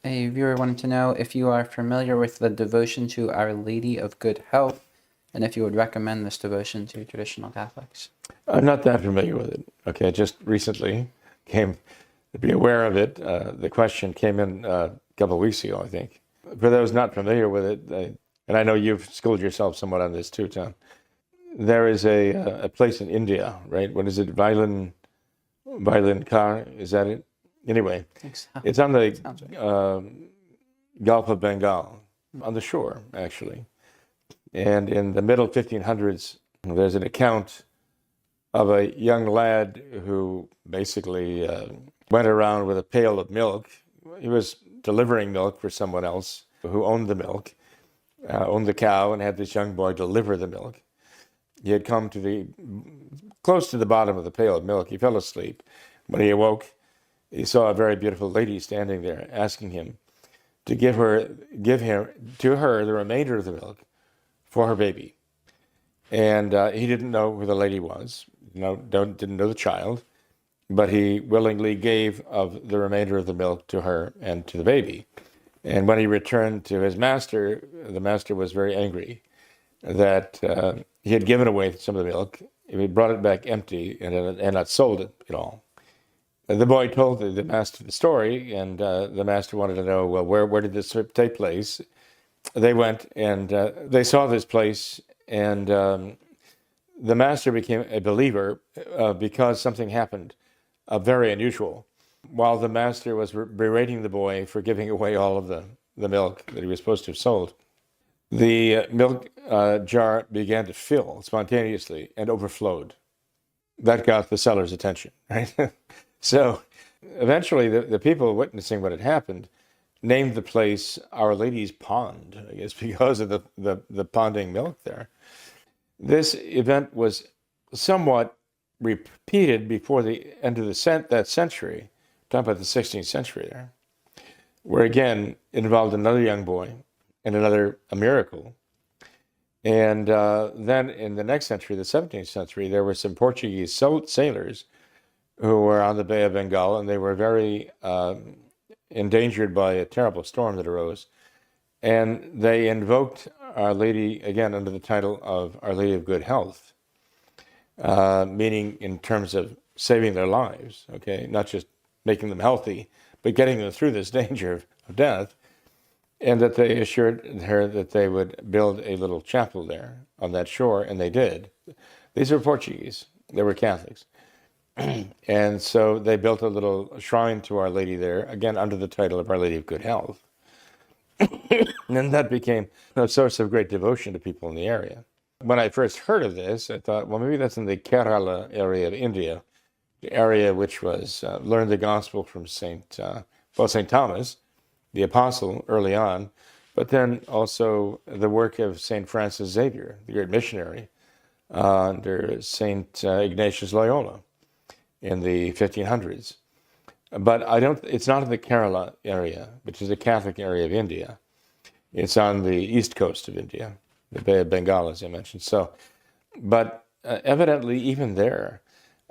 A viewer wanted to know if you are familiar with the devotion to Our Lady of Good Health, and if you would recommend this devotion to traditional Catholics. I'm not that familiar with it. Okay, just recently came to be aware of it. The question came in a couple of weeks ago, I think. For those not familiar with it, and I know you've schooled yourself somewhat on this too, Tom. There is a place in India, right? What is it? Violin Car? Is that it? Anyway, I think so. it's on the Sounds right. Gulf of Bengal, on the shore, actually. And in the middle 1500s, there's an account of a young lad who basically went around with a pail of milk. He was delivering milk for someone else who owned the milk, owned the cow, and had this young boy deliver the milk. He had come close to the bottom of the pail of milk. He fell asleep. When he awoke, he saw a very beautiful lady standing there, asking him to give her the remainder of the milk for her baby. And he didn't know who the lady was, didn't know the child, but he willingly gave of the remainder of the milk to her and to the baby. And when he returned to his master, the master was very angry that he had given away some of the milk. He brought it back empty and not sold it at all. And the boy told the master the story, and the master wanted to know, well, where did this take place? They went and they saw this place, and the master became a believer because something happened very unusual. While the master was berating the boy for giving away all of the milk that he was supposed to have sold, the milk jar began to fill spontaneously and overflowed. That got the seller's attention, right? So eventually the people witnessing what had happened named the place Our Lady's Pond, I guess, because of the ponding milk there. This event was somewhat repeated before the end of that century, talking about the 16th century there, where again it involved another young boy and a miracle. And then in the next century, the 17th century, there were some Portuguese sailors who were on the Bay of Bengal, and they were very endangered by a terrible storm that arose. And they invoked Our Lady, again, under the title of Our Lady of Good Health, meaning in terms of saving their lives, okay, not just making them healthy, but getting them through this danger of death. And that they assured her that they would build a little chapel there on that shore, and they did. These were Portuguese. They were Catholics. And so they built a little shrine to Our Lady there, again, under the title of Our Lady of Good Health. And that became a source of great devotion to people in the area. When I first heard of this, I thought, well, maybe that's in the Kerala area of India, the area which was learned the gospel from St. Thomas, the apostle, early on, but then also the work of St. Francis Xavier, the great missionary, under St. Ignatius Loyola in the 1500s. But it's not in the Kerala area, which is a Catholic area of India. It's on the east coast of India, the Bay of Bengal, as I mentioned. So, but evidently, even there,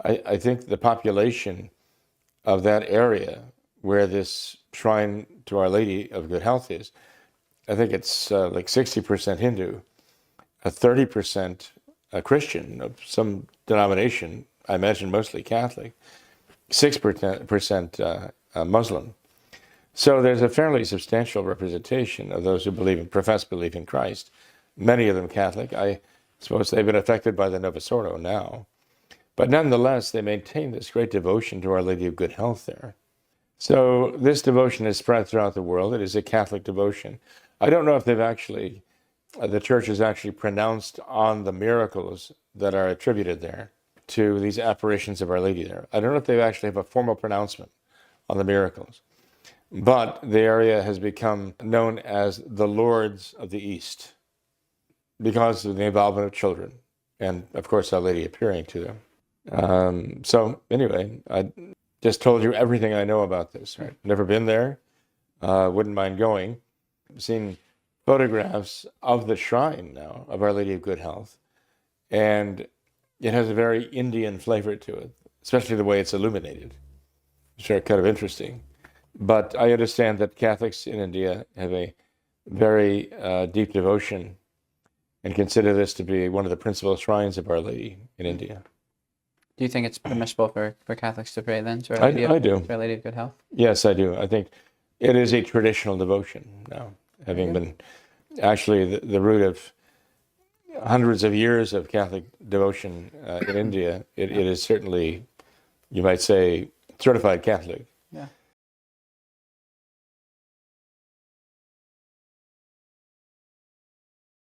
I think the population of that area where this shrine to Our Lady of Good Health is, I think it's like 60% Hindu, 30% Christian of some denomination, I imagine mostly Catholic, 6% Muslim. So there's a fairly substantial representation of those who profess belief in Christ, many of them Catholic. I suppose they've been affected by the Novus Ordo now. But nonetheless, they maintain this great devotion to Our Lady of Good Health there. So this devotion is spread throughout the world. It is a Catholic devotion. I don't know if the church has actually pronounced on the miracles that are attributed there to these apparitions of Our Lady there. I don't know if they actually have a formal pronouncement on the miracles. But the area has become known as the Lords of the East because of the involvement of children and, of course, Our Lady appearing to them. So anyway, I just told you everything I know about this. Right? Never been there. Wouldn't mind going. I've seen photographs of the shrine now of Our Lady of Good Health, and it has a very Indian flavor to it, especially the way it's illuminated. It's very kind of interesting. But I understand that Catholics in India have a very deep devotion and consider this to be one of the principal shrines of Our Lady in India. Do you think it's permissible for Catholics to pray then to Our I, Lady, I do. to Our Lady of Good Health? Yes, I do. I think it is a traditional devotion now, having been actually the root of hundreds of years of Catholic devotion in India. It is certainly, you might say, certified Catholic.